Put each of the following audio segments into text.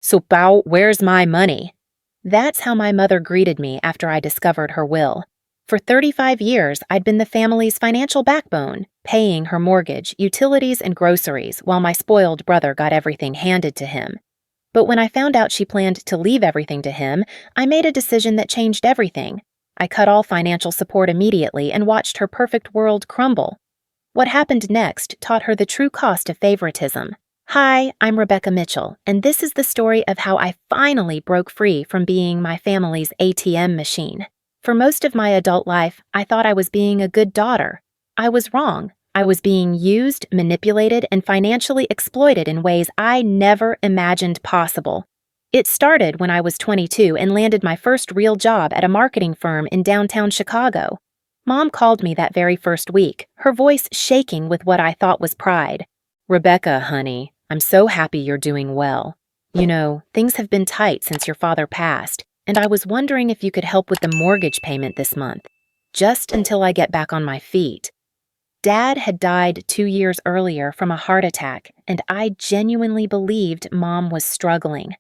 "So, Bao, where's my money?" That's how my mother greeted me after I discovered her will. For 35 years, I'd been the family's financial backbone, paying her mortgage, utilities, and groceries while my spoiled brother got everything handed to him. But when I found out she planned to leave everything to him, I made a decision that changed everything. I cut all financial support immediately and watched her perfect world crumble. What happened next taught her the true cost of favoritism. Hi, I'm Rebecca Mitchell, and this is the story of how I finally broke free from being my family's ATM machine. For most of my adult life, I thought I was being a good daughter. I was wrong. I was being used, manipulated, and financially exploited in ways I never imagined possible. It started when I was 22 and landed my first real job at a marketing firm in downtown Chicago. Mom called me that very first week, her voice shaking with what I thought was pride. "Rebecca, honey, I'm so happy you're doing well. You know, things have been tight since your father passed, and I was wondering if you could help with the mortgage payment this month, just until I get back on my feet." Dad had died 2 years earlier from a heart attack, and I genuinely believed Mom was struggling.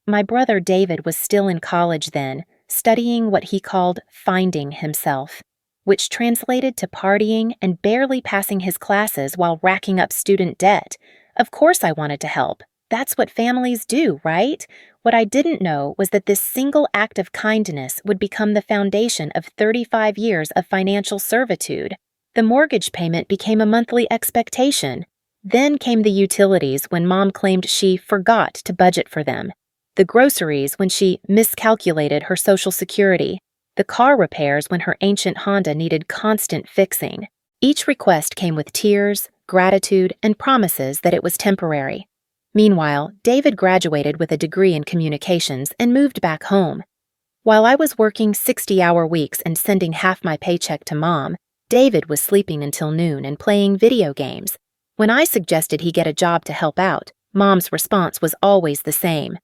My brother David was still in college then, studying what he called finding himself, which translated to partying and barely passing his classes while racking up student debt. Of course I wanted to help. That's what families do, right? What I didn't know was that this single act of kindness would become the foundation of 35 years of financial servitude. The mortgage payment became a monthly expectation. Then came the utilities when Mom claimed she forgot to budget for them. The groceries when she miscalculated her Social Security. The car repairs when her ancient Honda needed constant fixing. Each request came with tears, gratitude, and promises that it was temporary. Meanwhile, David graduated with a degree in communications and moved back home. While I was working 60-hour weeks and sending half my paycheck to Mom, David was sleeping until noon and playing video games. When I suggested he get a job to help out, Mom's response was always the same.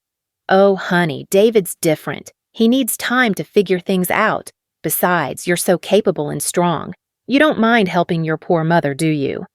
"Oh, honey, David's different. He needs time to figure things out. Besides, you're so capable and strong. You don't mind helping your poor mother, do you?"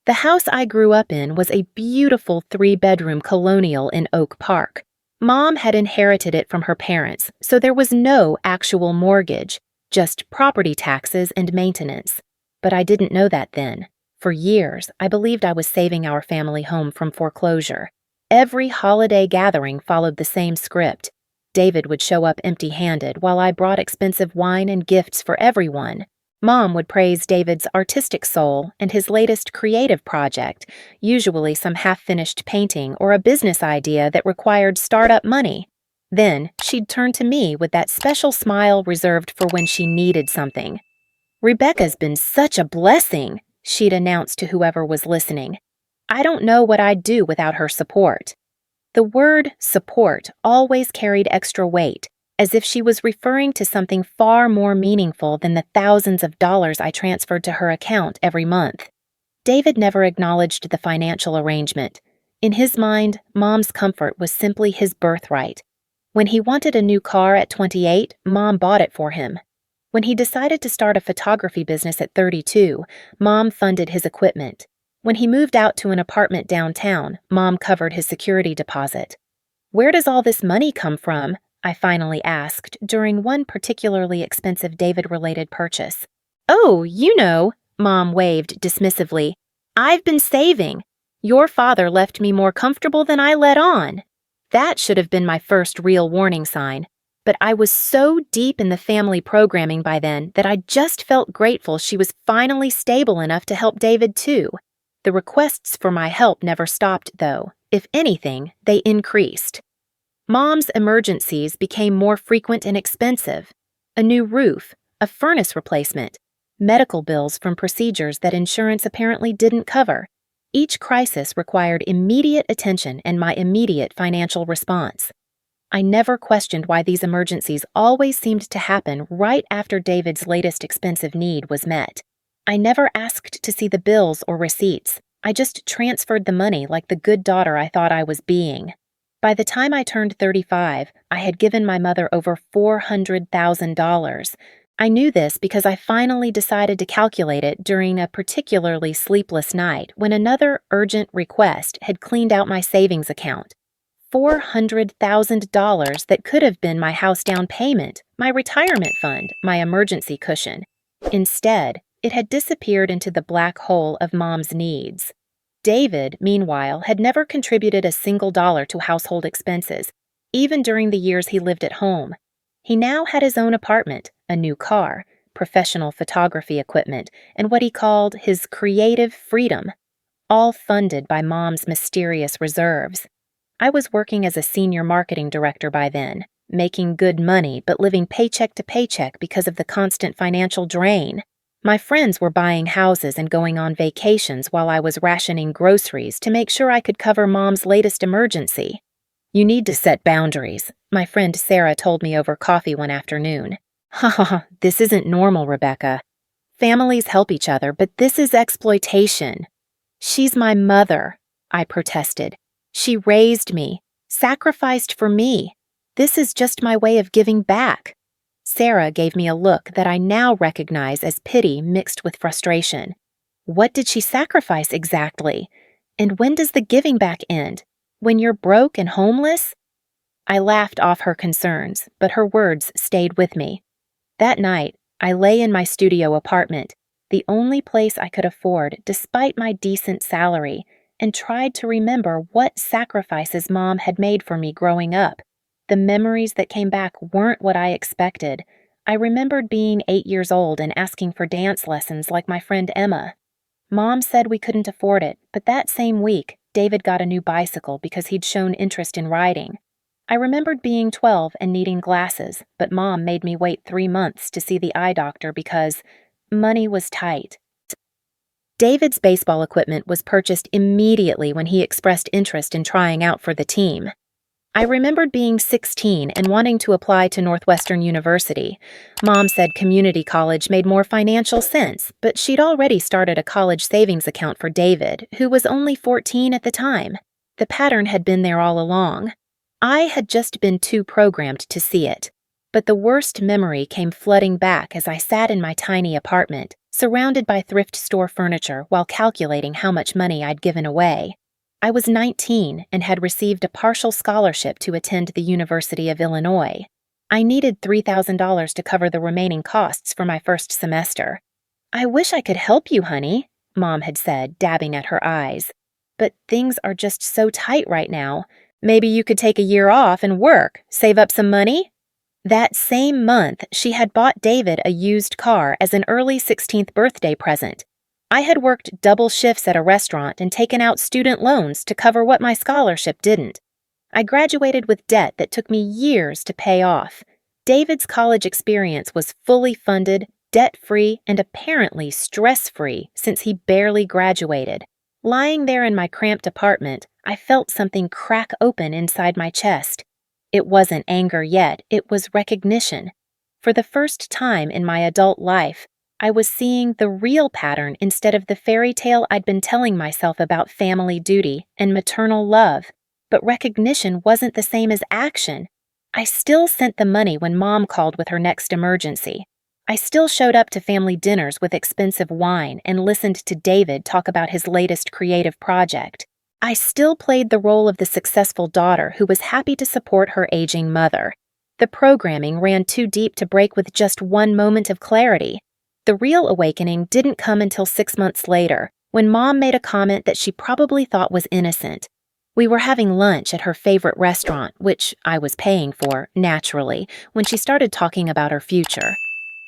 The house I grew up in was a beautiful 3-bedroom colonial in Oak Park. Mom had inherited it from her parents, so there was no actual mortgage, just property taxes and maintenance. But I didn't know that then. For years, I believed I was saving our family home from foreclosure. Every holiday gathering followed the same script. David would show up empty-handed while I brought expensive wine and gifts for everyone. Mom would praise David's artistic soul and his latest creative project, usually some half-finished painting or a business idea that required startup money. Then, she'd turn to me with that special smile reserved for when she needed something. "Rebecca's been such a blessing," she'd announce to whoever was listening. "I don't know what I'd do without her support." The word support always carried extra weight, as if she was referring to something far more meaningful than the thousands of dollars I transferred to her account every month. David never acknowledged the financial arrangement. In his mind, Mom's comfort was simply his birthright. When he wanted a new car at 28, Mom bought it for him. When he decided to start a photography business at 32, Mom funded his equipment. When he moved out to an apartment downtown, Mom covered his security deposit. "Where does all this money come from?" I finally asked during one particularly expensive David-related purchase. "Oh, you know," Mom waved dismissively. "I've been saving. Your father left me more comfortable than I let on." That should have been my first real warning sign. But I was so deep in the family programming by then that I just felt grateful she was finally stable enough to help David too. The requests for my help never stopped, though. If anything, they increased. Mom's emergencies became more frequent and expensive. A new roof, a furnace replacement, medical bills from procedures that insurance apparently didn't cover. Each crisis required immediate attention and my immediate financial response. I never questioned why these emergencies always seemed to happen right after David's latest expensive need was met. I never asked to see the bills or receipts. I just transferred the money like the good daughter I thought I was being. By the time I turned 35, I had given my mother over $400,000. I knew this because I finally decided to calculate it during a particularly sleepless night when another urgent request had cleaned out my savings account. $400,000 that could have been my house down payment, my retirement fund, my emergency cushion. Instead, it had disappeared into the black hole of Mom's needs. David, meanwhile, had never contributed a single dollar to household expenses, even during the years he lived at home. He now had his own apartment, a new car, professional photography equipment, and what he called his creative freedom, all funded by Mom's mysterious reserves. I was working as a senior marketing director by then, making good money but living paycheck to paycheck because of the constant financial drain. My friends were buying houses and going on vacations while I was rationing groceries to make sure I could cover Mom's latest emergency. "You need to set boundaries," my friend Sarah told me over coffee one afternoon. "Ha ha ha, this isn't normal, Rebecca. Families help each other, but this is exploitation." "She's my mother," I protested. "She raised me, sacrificed for me. This is just my way of giving back." Sarah gave me a look that I now recognize as pity mixed with frustration. What did she sacrifice exactly? And when does the giving back end? When you're broke and homeless? I laughed off her concerns, but her words stayed with me. That night, I lay in my studio apartment, the only place I could afford despite my decent salary, and tried to remember what sacrifices Mom had made for me growing up. The memories that came back weren't what I expected. I remembered being 8 years old and asking for dance lessons like my friend Emma. Mom said we couldn't afford it, but that same week, David got a new bicycle because he'd shown interest in riding. I remembered being 12 and needing glasses, but Mom made me wait 3 months to see the eye doctor because money was tight. David's baseball equipment was purchased immediately when he expressed interest in trying out for the team. I remembered being 16 and wanting to apply to Northwestern University. Mom said community college made more financial sense, but she'd already started a college savings account for David, who was only 14 at the time. The pattern had been there all along. I had just been too programmed to see it. But the worst memory came flooding back as I sat in my tiny apartment, surrounded by thrift store furniture while calculating how much money I'd given away. I was 19 and had received a partial scholarship to attend the University of Illinois. I needed $3,000 to cover the remaining costs for my first semester. "I wish I could help you, honey," Mom had said, dabbing at her eyes. "But things are just so tight right now. Maybe you could take a year off and work, save up some money?" That same month, she had bought David a used car as an early 16th birthday present. I had worked double shifts at a restaurant and taken out student loans to cover what my scholarship didn't. I graduated with debt that took me years to pay off. David's college experience was fully funded, debt-free, and apparently stress-free since he barely graduated. Lying there in my cramped apartment, I felt something crack open inside my chest. It wasn't anger yet, it was recognition. For the first time in my adult life, I was seeing the real pattern instead of the fairy tale I'd been telling myself about family duty and maternal love. But recognition wasn't the same as action. I still sent the money when Mom called with her next emergency. I still showed up to family dinners with expensive wine and listened to David talk about his latest creative project. I still played the role of the successful daughter who was happy to support her aging mother. The programming ran too deep to break with just one moment of clarity. The real awakening didn't come until 6 months later, when Mom made a comment that she probably thought was innocent. We were having lunch at her favorite restaurant, which I was paying for, naturally, when she started talking about her future.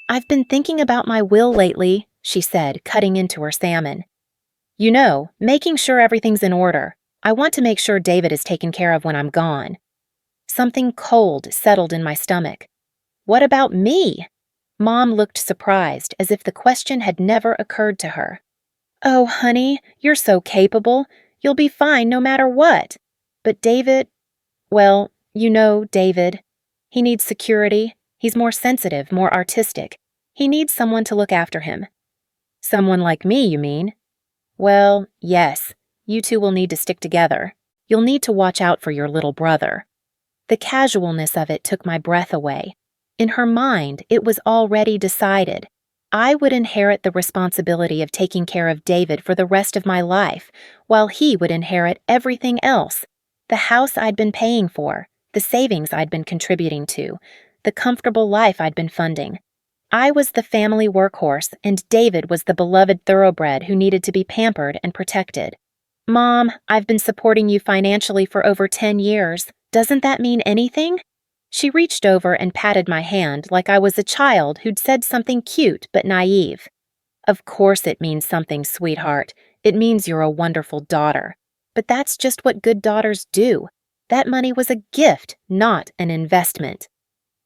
"I've been thinking about my will lately," she said, cutting into her salmon. "You know, making sure everything's in order. I want to make sure David is taken care of when I'm gone." Something cold settled in my stomach. "What about me?" Mom looked surprised, as if the question had never occurred to her. "Oh, honey, you're so capable. You'll be fine no matter what. But David, well, you know David. He needs security. He's more sensitive, more artistic. He needs someone to look after him." "Someone like me, you mean?" "Well, yes. You two will need to stick together. You'll need to watch out for your little brother." The casualness of it took my breath away. In her mind, it was already decided. I would inherit the responsibility of taking care of David for the rest of my life, while he would inherit everything else. The house I'd been paying for, the savings I'd been contributing to, the comfortable life I'd been funding. I was the family workhorse, and David was the beloved thoroughbred who needed to be pampered and protected. Mom, I've been supporting you financially for over 10 years. Doesn't that mean anything? She reached over and patted my hand like I was a child who'd said something cute but naive. Of course it means something, sweetheart. It means you're a wonderful daughter. But that's just what good daughters do. That money was a gift, not an investment.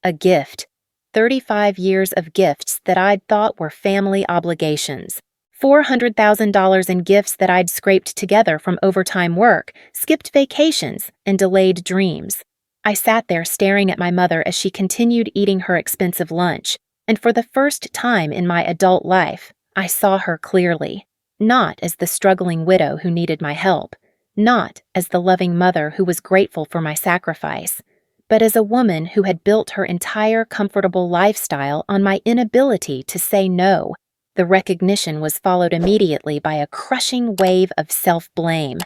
A gift. 35 years of gifts that I'd thought were family obligations. $400,000 in gifts that I'd scraped together from overtime work, skipped vacations, and delayed dreams. I sat there staring at my mother as she continued eating her expensive lunch, and for the first time in my adult life, I saw her clearly. Not as the struggling widow who needed my help, not as the loving mother who was grateful for my sacrifice, but as a woman who had built her entire comfortable lifestyle on my inability to say no. The recognition was followed immediately by a crushing wave of self-blame.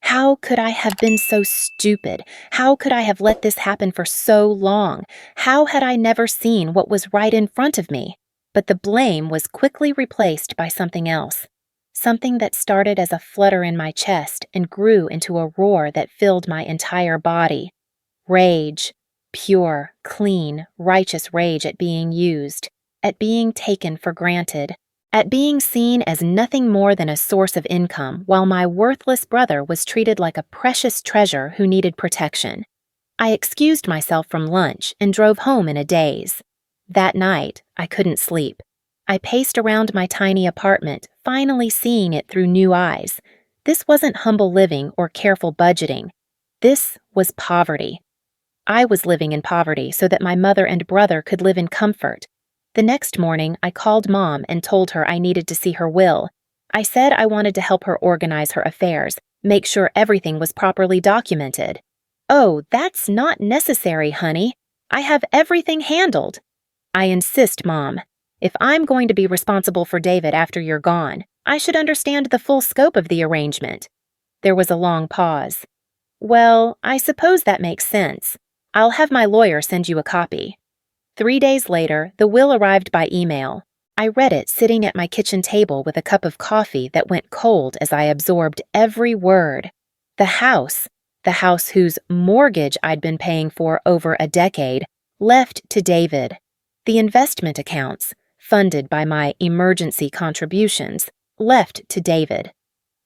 How could I have been so stupid? How could I have let this happen for so long? How had I never seen what was right in front of me? But the blame was quickly replaced by something else. Something that started as a flutter in my chest and grew into a roar that filled my entire body. Rage. Pure, clean, righteous rage at being used, at being taken for granted, at being seen as nothing more than a source of income while my worthless brother was treated like a precious treasure who needed protection. I excused myself from lunch and drove home in a daze. That night, I couldn't sleep. I paced around my tiny apartment, finally seeing it through new eyes. This wasn't humble living or careful budgeting. This was poverty. I was living in poverty so that my mother and brother could live in comfort. The next morning, I called Mom and told her I needed to see her will. I said I wanted to help her organize her affairs, make sure everything was properly documented. "Oh, that's not necessary, honey. I have everything handled." "I insist, Mom. If I'm going to be responsible for David after you're gone, I should understand the full scope of the arrangement." There was a long pause. "Well, I suppose that makes sense. I'll have my lawyer send you a copy." 3 days later, the will arrived by email. I read it sitting at my kitchen table with a cup of coffee that went cold as I absorbed every word. The house whose mortgage I'd been paying for over a decade, left to David. The investment accounts, funded by my emergency contributions, left to David.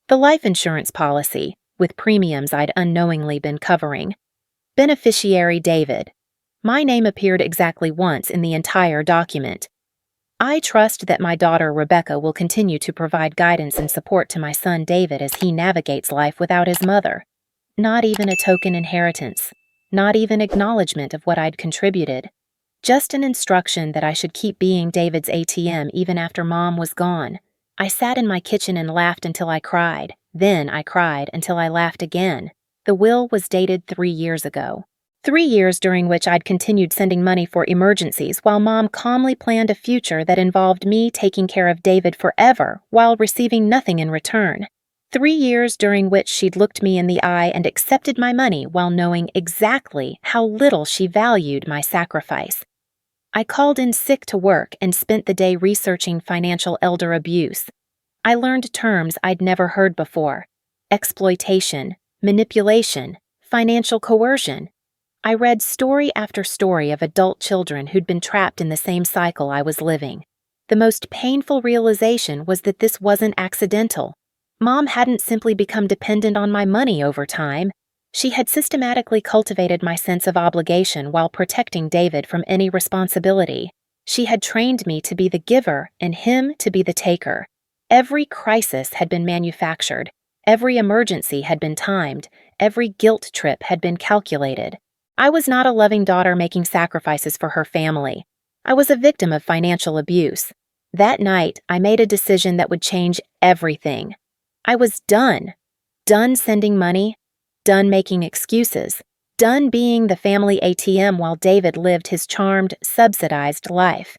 The life insurance policy, with premiums I'd unknowingly been covering. Beneficiary David. My name appeared exactly once in the entire document. I trust that my daughter Rebecca will continue to provide guidance and support to my son David as he navigates life without his mother. Not even a token inheritance. Not even acknowledgement of what I'd contributed. Just an instruction that I should keep being David's ATM even after Mom was gone. I sat in my kitchen and laughed until I cried. Then I cried until I laughed again. The will was dated 3 years ago. 3 years during which I'd continued sending money for emergencies while Mom calmly planned a future that involved me taking care of David forever while receiving nothing in return. 3 years during which she'd looked me in the eye and accepted my money while knowing exactly how little she valued my sacrifice. I called in sick to work and spent the day researching financial elder abuse. I learned terms I'd never heard before: exploitation, manipulation, financial coercion. I read story after story of adult children who'd been trapped in the same cycle I was living. The most painful realization was that this wasn't accidental. Mom hadn't simply become dependent on my money over time. She had systematically cultivated my sense of obligation while protecting David from any responsibility. She had trained me to be the giver and him to be the taker. Every crisis had been manufactured. Every emergency had been timed. Every guilt trip had been calculated. I was not a loving daughter making sacrifices for her family. I was a victim of financial abuse. That night, I made a decision that would change everything. I was done. Done sending money. Done making excuses. Done being the family ATM while David lived his charmed, subsidized life.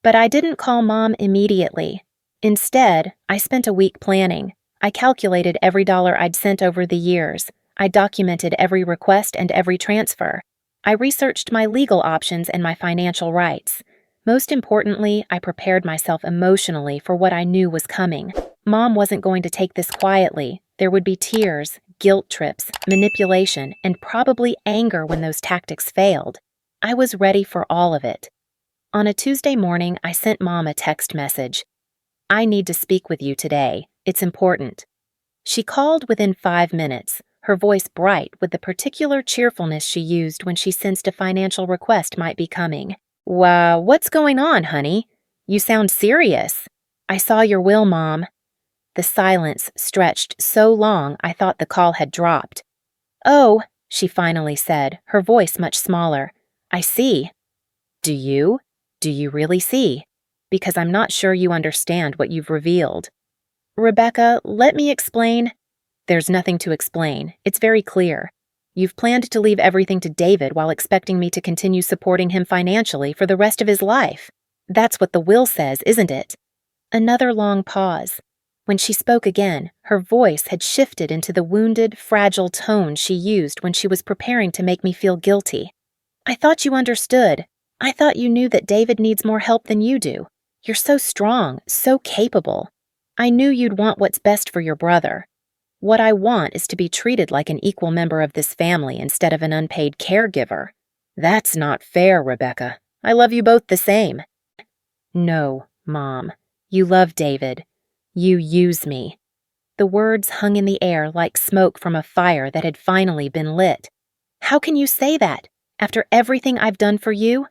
But I didn't call Mom immediately. Instead, I spent a week planning. I calculated every dollar I'd sent over the years. I documented every request and every transfer. I researched my legal options and my financial rights. Most importantly, I prepared myself emotionally for what I knew was coming. Mom wasn't going to take this quietly. There would be tears, guilt trips, manipulation, and probably anger when those tactics failed. I was ready for all of it. On a Tuesday morning, I sent Mom a text message. "I need to speak with you today. It's important." She called within 5 minutes, her voice bright with the particular cheerfulness she used when she sensed a financial request might be coming. "Wow, what's going on, honey? You sound serious." "I saw your will, Mom." The silence stretched so long I thought the call had dropped. "Oh," she finally said, her voice much smaller. "I see." "Do you? Do you really see? Because I'm not sure you understand what you've revealed." "Rebecca, let me explain." "There's nothing to explain. It's very clear. You've planned to leave everything to David while expecting me to continue supporting him financially for the rest of his life. That's what the will says, isn't it?" Another long pause. When she spoke again, her voice had shifted into the wounded, fragile tone she used when she was preparing to make me feel guilty. "I thought you understood. I thought you knew that David needs more help than you do. You're so strong, so capable. I knew you'd want what's best for your brother. What I want is to be treated like an equal member of this family instead of an unpaid caregiver." "That's not fair, Rebecca. I love you both the same." "No, Mom. You love David. You use me." The words hung in the air like smoke from a fire that had finally been lit. "How can you say that, after everything I've done for you?"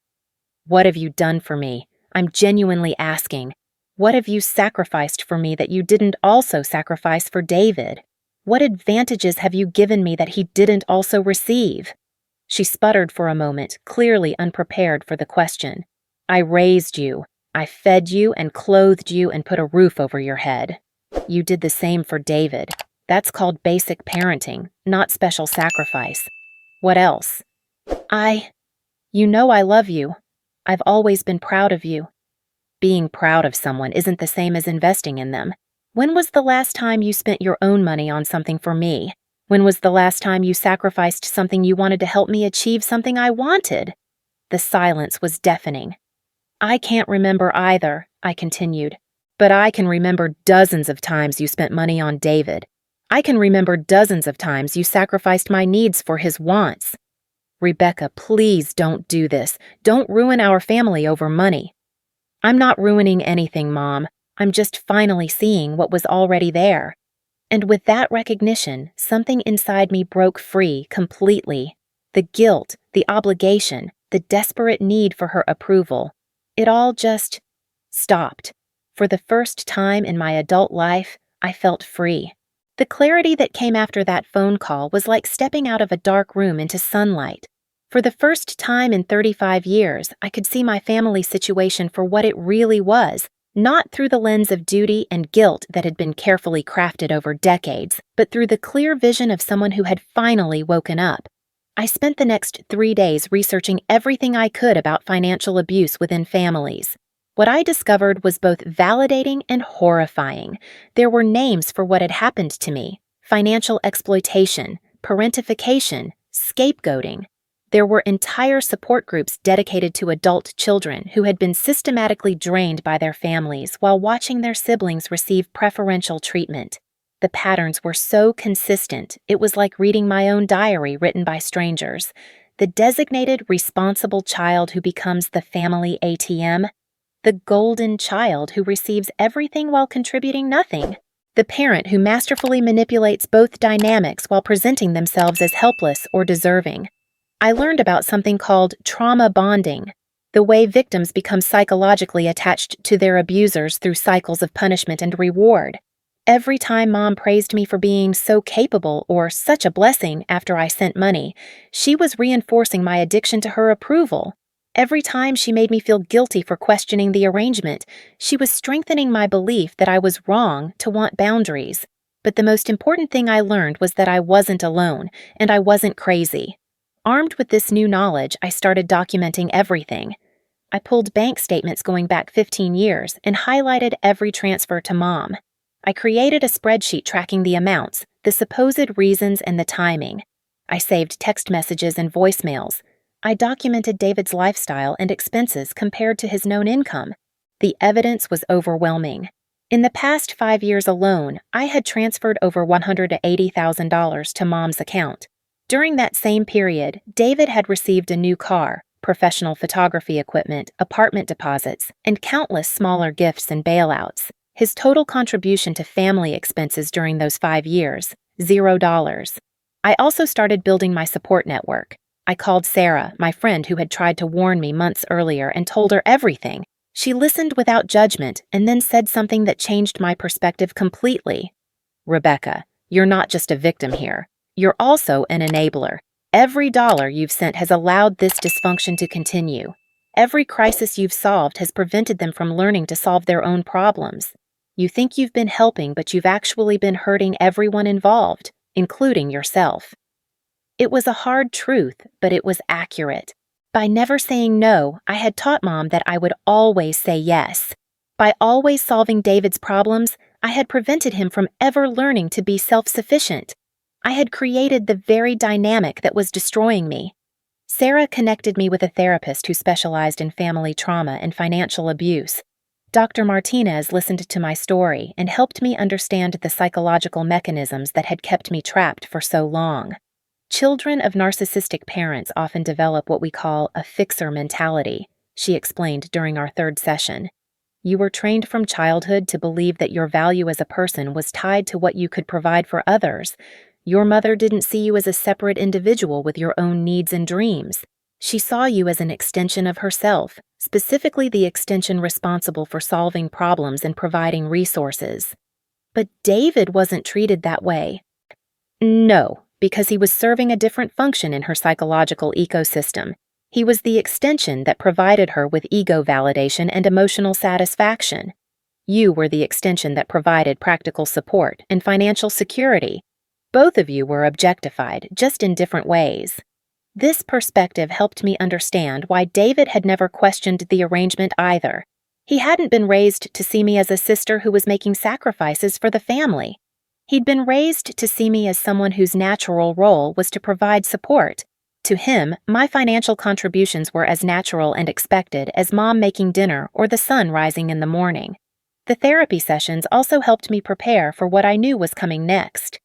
"What have you done for me? I'm genuinely asking. What have you sacrificed for me that you didn't also sacrifice for David? What advantages have you given me that he didn't also receive?" She sputtered for a moment, clearly unprepared for the question. "I raised you. I fed you and clothed you and put a roof over your head. You did the same for David. That's called basic parenting, not special sacrifice. What else?" You know I love you. I've always been proud of you." Being proud of someone isn't the same as investing in them. When was the last time you spent your own money on something for me? When was the last time you sacrificed something you wanted to help me achieve something I wanted? The silence was deafening. "I can't remember either," I continued. "But I can remember dozens of times you spent money on David. I can remember dozens of times you sacrificed my needs for his wants." "Rebecca, please don't do this. Don't ruin our family over money." "I'm not ruining anything, Mom. I'm just finally seeing what was already there." And with that recognition, something inside me broke free completely. The guilt, the obligation, the desperate need for her approval. It all just stopped. For the first time in my adult life, I felt free. The clarity that came after that phone call was like stepping out of a dark room into sunlight. For the first time in 35 years, I could see my family situation for what it really was, not through the lens of duty and guilt that had been carefully crafted over decades, but through the clear vision of someone who had finally woken up. I spent the next 3 days researching everything I could about financial abuse within families. What I discovered was both validating and horrifying. There were names for what had happened to me: financial exploitation, parentification, scapegoating. There were entire support groups dedicated to adult children who had been systematically drained by their families while watching their siblings receive preferential treatment. The patterns were so consistent, it was like reading my own diary written by strangers. The designated responsible child who becomes the family ATM. The golden child who receives everything while contributing nothing. The parent who masterfully manipulates both dynamics while presenting themselves as helpless or deserving. I learned about something called trauma bonding, the way victims become psychologically attached to their abusers through cycles of punishment and reward. Every time Mom praised me for being so capable or such a blessing after I sent money, she was reinforcing my addiction to her approval. Every time she made me feel guilty for questioning the arrangement, she was strengthening my belief that I was wrong to want boundaries. But the most important thing I learned was that I wasn't alone, and I wasn't crazy. Armed with this new knowledge, I started documenting everything. I pulled bank statements going back 15 years and highlighted every transfer to Mom. I created a spreadsheet tracking the amounts, the supposed reasons and the timing. I saved text messages and voicemails. I documented David's lifestyle and expenses compared to his known income. The evidence was overwhelming. In the past 5 years alone, I had transferred over $180,000 to Mom's account. During that same period, David had received a new car, professional photography equipment, apartment deposits, and countless smaller gifts and bailouts. His total contribution to family expenses during those 5 years, $0. I also started building my support network. I called Sarah, my friend who had tried to warn me months earlier, and told her everything. She listened without judgment and then said something that changed my perspective completely. "Rebecca, you're not just a victim here. You're also an enabler. Every dollar you've sent has allowed this dysfunction to continue. Every crisis you've solved has prevented them from learning to solve their own problems. You think you've been helping, but you've actually been hurting everyone involved, including yourself." It was a hard truth, but it was accurate. By never saying no, I had taught Mom that I would always say yes. By always solving David's problems, I had prevented him from ever learning to be self-sufficient. I had created the very dynamic that was destroying me. Sarah connected me with a therapist who specialized in family trauma and financial abuse. Dr. Martinez listened to my story and helped me understand the psychological mechanisms that had kept me trapped for so long. Children of narcissistic parents often develop what we call a fixer mentality, she explained during our third session. You were trained from childhood to believe that your value as a person was tied to what you could provide for others. Your mother didn't see you as a separate individual with your own needs and dreams. She saw you as an extension of herself, specifically the extension responsible for solving problems and providing resources. But David wasn't treated that way. No, because he was serving a different function in her psychological ecosystem. He was the extension that provided her with ego validation and emotional satisfaction. You were the extension that provided practical support and financial security. Both of you were objectified, just in different ways. This perspective helped me understand why David had never questioned the arrangement either. He hadn't been raised to see me as a sister who was making sacrifices for the family. He'd been raised to see me as someone whose natural role was to provide support. To him, my financial contributions were as natural and expected as Mom making dinner or the sun rising in the morning. The therapy sessions also helped me prepare for what I knew was coming next.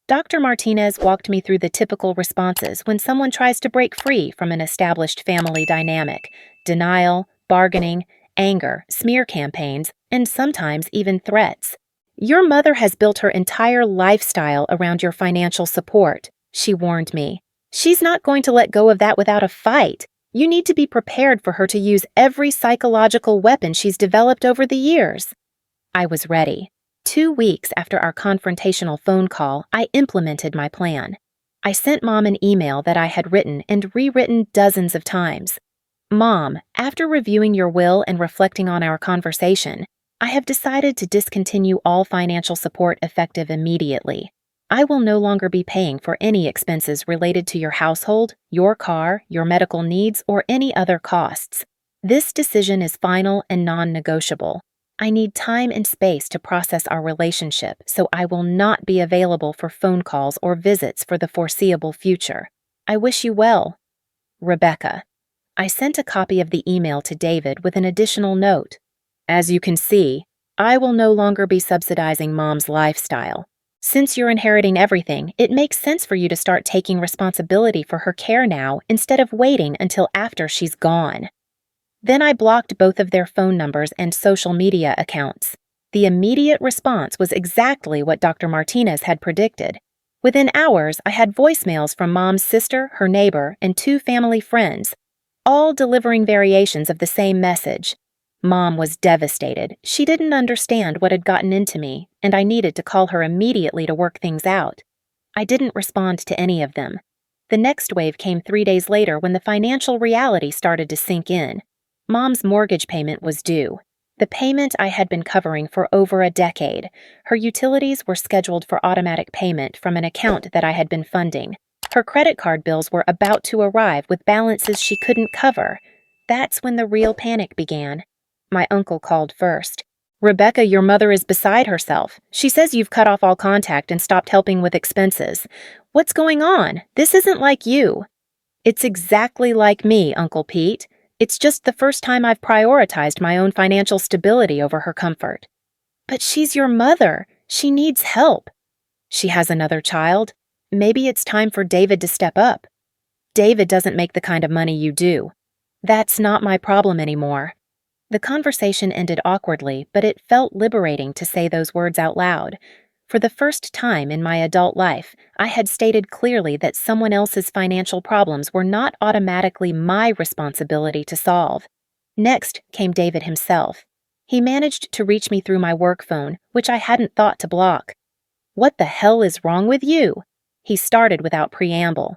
Dr. Martinez walked me through the typical responses when someone tries to break free from an established family dynamic: denial, bargaining, anger, smear campaigns, and sometimes even threats. Your mother has built her entire lifestyle around your financial support, she warned me. She's not going to let go of that without a fight. You need to be prepared for her to use every psychological weapon she's developed over the years. I was ready. 2 weeks after our confrontational phone call, I implemented my plan. I sent Mom an email that I had written and rewritten dozens of times. Mom, after reviewing your will and reflecting on our conversation, I have decided to discontinue all financial support effective immediately. I will no longer be paying for any expenses related to your household, your car, your medical needs, or any other costs. This decision is final and non-negotiable. I need time and space to process our relationship, so I will not be available for phone calls or visits for the foreseeable future. I wish you well. Rebecca. I sent a copy of the email to David with an additional note. As you can see, I will no longer be subsidizing Mom's lifestyle. Since you're inheriting everything, it makes sense for you to start taking responsibility for her care now instead of waiting until after she's gone. Then I blocked both of their phone numbers and social media accounts. The immediate response was exactly what Dr. Martinez had predicted. Within hours, I had voicemails from Mom's sister, her neighbor, and 2 family friends, all delivering variations of the same message. Mom was devastated. She didn't understand what had gotten into me, and I needed to call her immediately to work things out. I didn't respond to any of them. The next wave came 3 days later when the financial reality started to sink in. Mom's mortgage payment was due. The payment I had been covering for over a decade. Her utilities were scheduled for automatic payment from an account that I had been funding. Her credit card bills were about to arrive with balances she couldn't cover. That's when the real panic began. My uncle called first. Rebecca, your mother is beside herself. She says you've cut off all contact and stopped helping with expenses. What's going on? This isn't like you. It's exactly like me, Uncle Pete. It's just the first time I've prioritized my own financial stability over her comfort. But she's your mother. She needs help. She has another child. Maybe it's time for David to step up. David doesn't make the kind of money you do. That's not my problem anymore. The conversation ended awkwardly, but it felt liberating to say those words out loud. For the first time in my adult life, I had stated clearly that someone else's financial problems were not automatically my responsibility to solve. Next came David himself. He managed to reach me through my work phone, which I hadn't thought to block. "What the hell is wrong with you?" He started without preamble.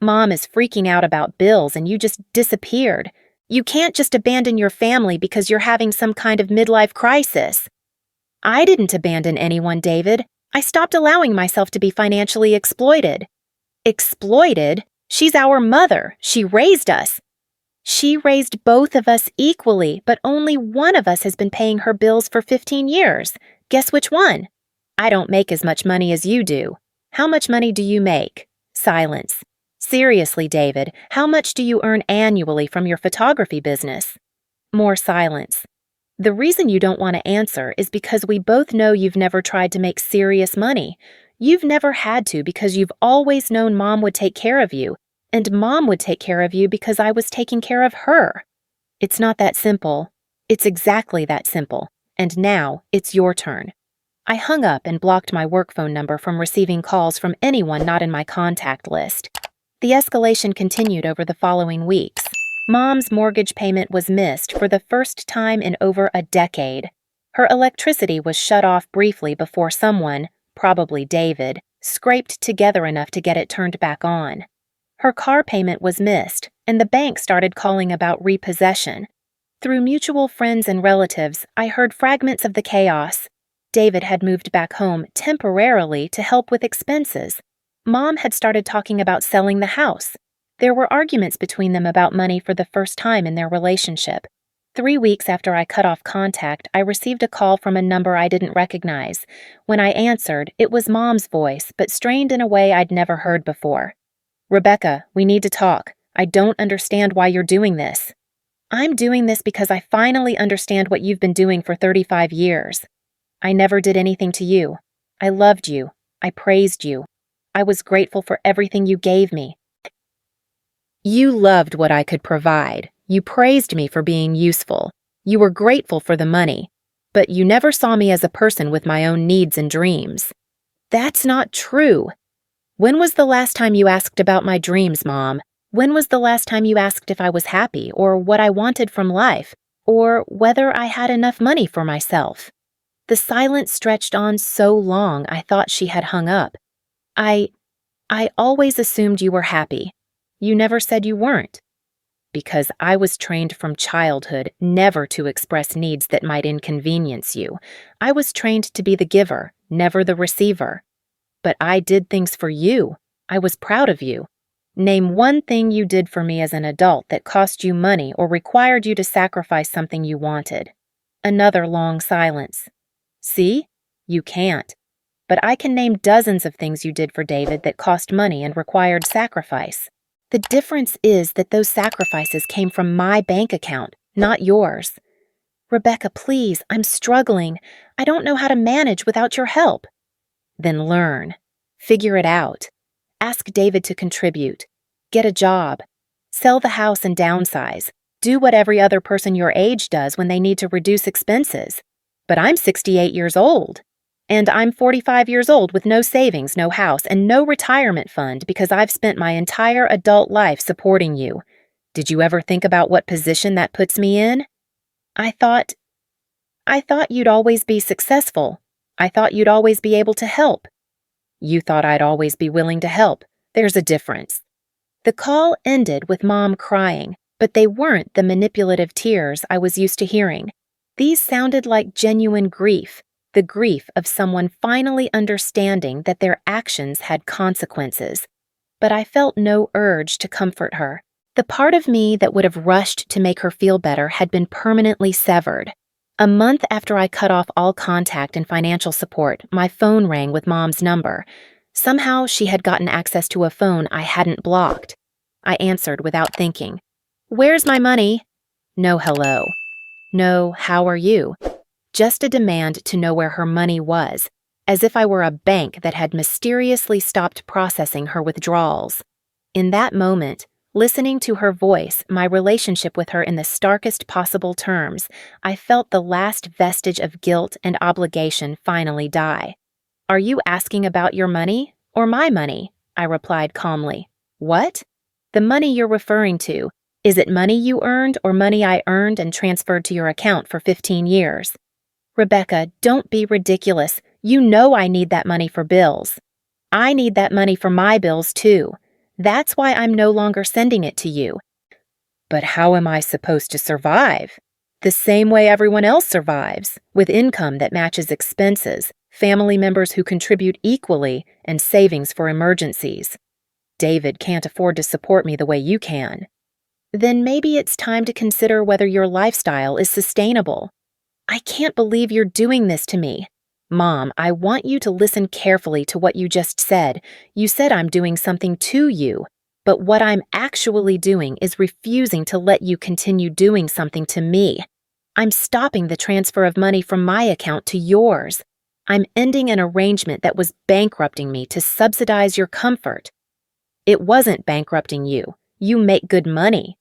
"Mom is freaking out about bills and you just disappeared. You can't just abandon your family because you're having some kind of midlife crisis." "I didn't abandon anyone, David. I stopped allowing myself to be financially exploited." "Exploited? She's our mother. She raised us." "She raised both of us equally, but only one of us has been paying her bills for 15 years. Guess which one?" "I don't make as much money as you do." "How much money do you make?" Silence. "Seriously, David, how much do you earn annually from your photography business?" More silence. "The reason you don't want to answer is because we both know you've never tried to make serious money. You've never had to because you've always known Mom would take care of you, and Mom would take care of you because I was taking care of her." "It's not that simple." "It's exactly that simple. And now it's your turn." I hung up and blocked my work phone number from receiving calls from anyone not in my contact list. The escalation continued over the following weeks. Mom's mortgage payment was missed for the first time in over a decade. Her electricity was shut off briefly before someone, probably David, scraped together enough to get it turned back on. Her car payment was missed, and the bank started calling about repossession. Through mutual friends and relatives, I heard fragments of the chaos. David had moved back home temporarily to help with expenses. Mom had started talking about selling the house. There were arguments between them about money for the first time in their relationship. 3 weeks after I cut off contact, I received a call from a number I didn't recognize. When I answered, it was Mom's voice, but strained in a way I'd never heard before. "Rebecca, we need to talk. I don't understand why you're doing this." "I'm doing this because I finally understand what you've been doing for 35 years. I never did anything to you. I loved you. I praised you. I was grateful for everything you gave me. You loved what I could provide. You praised me for being useful. You were grateful for the money. But you never saw me as a person with my own needs and dreams." "That's not true." "When was the last time you asked about my dreams, Mom? When was the last time you asked if I was happy, or what I wanted from life, or whether I had enough money for myself?" The silence stretched on so long I thought she had hung up. I always assumed you were happy. You never said you weren't." "Because I was trained from childhood never to express needs that might inconvenience you. I was trained to be the giver, never the receiver. But I did things for you. I was proud of you. Name one thing you did for me as an adult that cost you money or required you to sacrifice something you wanted." Another long silence. "See? You can't. But I can name dozens of things you did for David that cost money and required sacrifice. The difference is that those sacrifices came from my bank account, not yours." "Rebecca, please, I'm struggling. I don't know how to manage without your help." "Then learn. Figure it out. Ask David to contribute. Get a job. Sell the house and downsize. Do what every other person your age does when they need to reduce expenses. But I'm 68 years old. And I'm 45 years old with no savings, no house, and no retirement fund because I've spent my entire adult life supporting you. Did you ever think about what position that puts me in?" I thought you'd always be successful. I thought you'd always be able to help." "You thought I'd always be willing to help. There's a difference." The call ended with Mom crying, but they weren't the manipulative tears I was used to hearing. These sounded like genuine grief. The grief of someone finally understanding that their actions had consequences. But I felt no urge to comfort her. The part of me that would have rushed to make her feel better had been permanently severed. A month after I cut off all contact and financial support, my phone rang with Mom's number. Somehow she had gotten access to a phone I hadn't blocked. I answered without thinking. "Where's my money?" No hello. No, how are you? Just a demand to know where her money was, as if I were a bank that had mysteriously stopped processing her withdrawals. In that moment, listening to her voice, my relationship with her in the starkest possible terms, I felt the last vestige of guilt and obligation finally die. "Are you asking about your money or my money?" I replied calmly. "What? The money you're referring to. Is it money you earned or money I earned and transferred to your account for 15 years? Rebecca, don't be ridiculous. You know I need that money for bills. I need that money for my bills too. That's why I'm no longer sending it to you." "But how am I supposed to survive?" "The same way everyone else survives, with income that matches expenses, family members who contribute equally, and savings for emergencies. David can't afford to support me the way you can." "Then maybe it's time to consider whether your lifestyle is sustainable." "I can't believe you're doing this to me." "Mom, I want you to listen carefully to what you just said. You said I'm doing something to you, but what I'm actually doing is refusing to let you continue doing something to me. I'm stopping the transfer of money from my account to yours. I'm ending an arrangement that was bankrupting me to subsidize your comfort." "It wasn't bankrupting you. You make good money."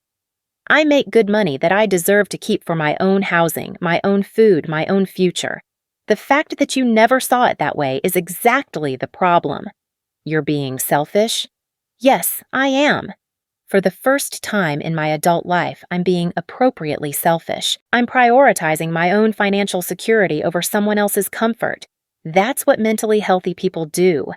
"I make good money that I deserve to keep for my own housing, my own food, my own future. The fact that you never saw it that way is exactly the problem." "You're being selfish?" "Yes, I am. For the first time in my adult life, I'm being appropriately selfish. I'm prioritizing my own financial security over someone else's comfort. That's what mentally healthy people do."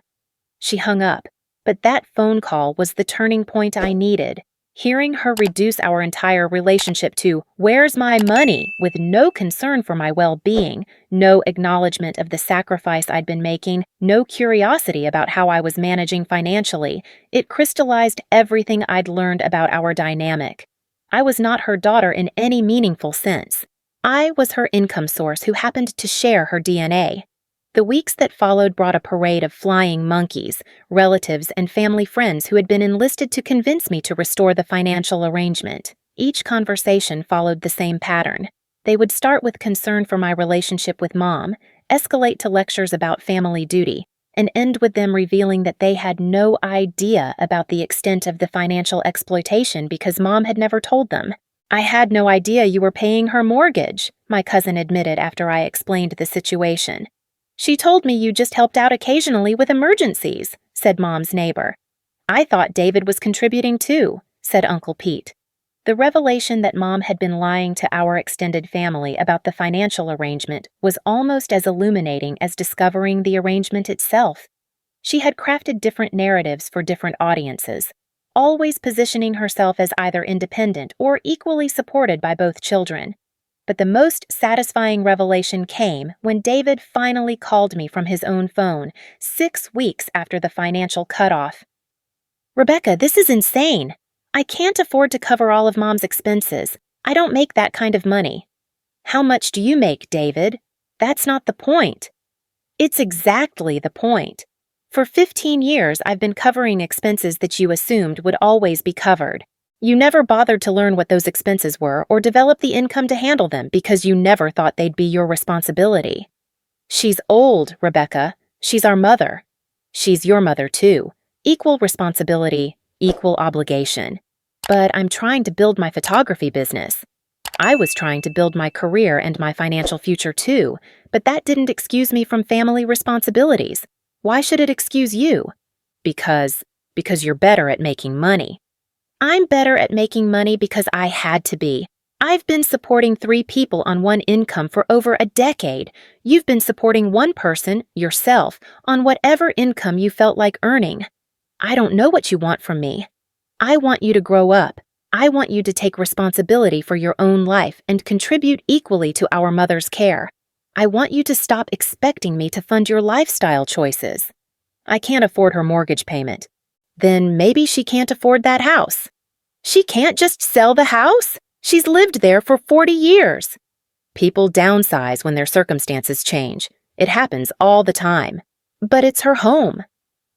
She hung up, but that phone call was the turning point I needed. Hearing her reduce our entire relationship to "where's my money?" with no concern for my well-being, no acknowledgement of the sacrifice I'd been making, no curiosity about how I was managing financially, it crystallized everything I'd learned about our dynamic. I was not her daughter in any meaningful sense. I was her income source who happened to share her DNA. The weeks that followed brought a parade of flying monkeys, relatives and family friends who had been enlisted to convince me to restore the financial arrangement. Each conversation followed the same pattern. They would start with concern for my relationship with Mom, escalate to lectures about family duty, and end with them revealing that they had no idea about the extent of the financial exploitation because Mom had never told them. "I had no idea you were paying her mortgage," my cousin admitted after I explained the situation. "She told me you just helped out occasionally with emergencies," said Mom's neighbor. "I thought David was contributing too," said Uncle Pete. The revelation that Mom had been lying to our extended family about the financial arrangement was almost as illuminating as discovering the arrangement itself. She had crafted different narratives for different audiences, always positioning herself as either independent or equally supported by both children. But the most satisfying revelation came when David finally called me from his own phone, 6 weeks after the financial cutoff. "Rebecca, this is insane. I can't afford to cover all of Mom's expenses. I don't make that kind of money." "How much do you make, David?" "That's not the point." "It's exactly the point. For 15 years, I've been covering expenses that you assumed would always be covered. You never bothered to learn what those expenses were or develop the income to handle them because you never thought they'd be your responsibility." "She's old, Rebecca. She's our mother." "She's your mother too. Equal responsibility, equal obligation." "But I'm trying to build my photography business." "I was trying to build my career and my financial future too, but that didn't excuse me from family responsibilities. Why should it excuse you?" Because you're better at making money." "I'm better at making money because I had to be. I've been supporting 3 people on one income for over a decade. You've been supporting one person, yourself, on whatever income you felt like earning. I don't know what you want from me. I want you to grow up. I want you to take responsibility for your own life and contribute equally to our mother's care. I want you to stop expecting me to fund your lifestyle choices." "I can't afford her mortgage payment." "Then maybe she can't afford that house." "She can't just sell the house? She's lived there for 40 years. People downsize when their circumstances change. It happens all the time. But it's her home.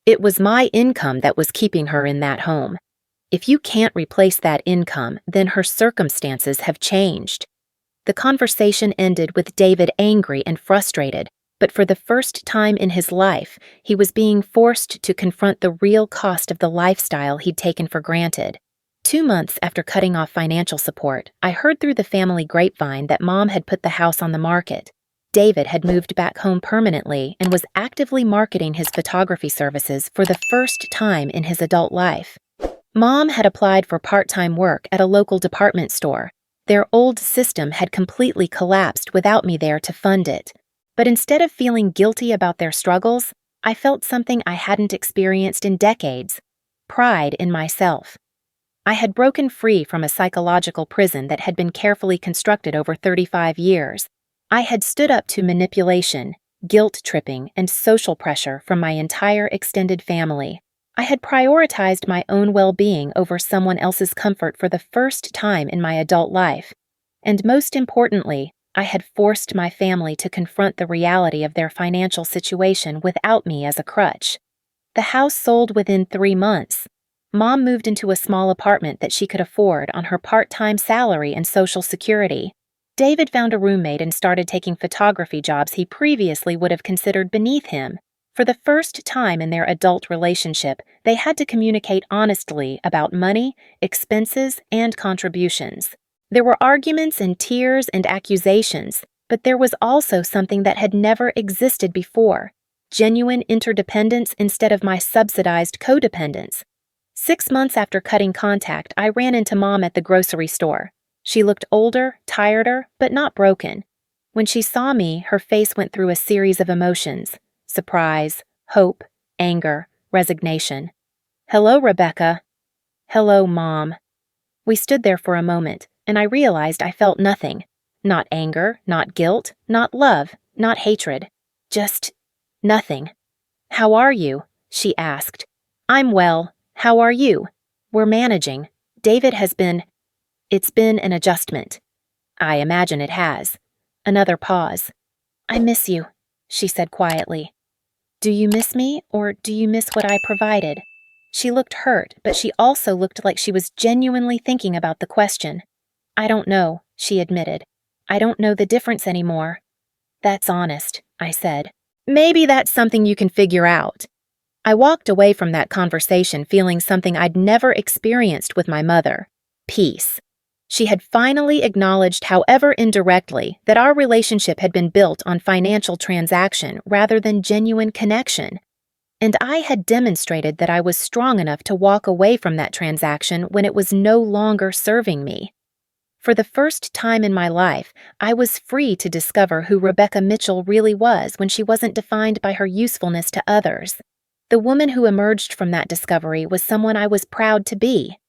It was my income that was keeping her in that home. If you can't replace that income, then her circumstances have changed. The conversation ended with David angry and frustrated, but for the first time in his life, he was being forced to confront the real cost of the lifestyle he'd taken for granted. 2 months after cutting off financial support, I heard through the family grapevine that Mom had put the house on the market. David had moved back home permanently and was actively marketing his photography services for the first time in his adult life. Mom had applied for part-time work at a local department store. Their old system had completely collapsed without me there to fund it. But instead of feeling guilty about their struggles, I felt something I hadn't experienced in decades: pride in myself. I had broken free from a psychological prison that had been carefully constructed over 35 years. I had stood up to manipulation, guilt-tripping, and social pressure from my entire extended family. I had prioritized my own well-being over someone else's comfort for the first time in my adult life. And most importantly, I had forced my family to confront the reality of their financial situation without me as a crutch. The house sold within 3 months. Mom moved into a small apartment that she could afford on her part-time salary and Social Security. David found a roommate and started taking photography jobs he previously would have considered beneath him. For the first time in their adult relationship, they had to communicate honestly about money, expenses, and contributions. There were arguments and tears and accusations, but there was also something that had never existed before: genuine interdependence instead of my subsidized codependence. 6 months after cutting contact, I ran into Mom at the grocery store. She looked older, tireder, but not broken. When she saw me, her face went through a series of emotions: surprise, hope, anger, resignation. "Hello, Rebecca." "Hello, Mom." We stood there for a moment, and I realized I felt nothing. Not anger, not guilt, not love, not hatred. Just nothing. "How are you?" she asked. "I'm well. How are you?" "We're managing. David has been..." "It's been an adjustment." "I imagine it has." Another pause. "I miss you," she said quietly. "Do you miss me, or do you miss what I provided?" She looked hurt, but she also looked like she was genuinely thinking about the question. "I don't know," she admitted. "I don't know the difference anymore." "That's honest," I said. "Maybe that's something you can figure out." I walked away from that conversation feeling something I'd never experienced with my mother: peace. She had finally acknowledged, however indirectly, that our relationship had been built on financial transaction rather than genuine connection. And I had demonstrated that I was strong enough to walk away from that transaction when it was no longer serving me. For the first time in my life, I was free to discover who Rebecca Mitchell really was when she wasn't defined by her usefulness to others. The woman who emerged from that discovery was someone I was proud to be.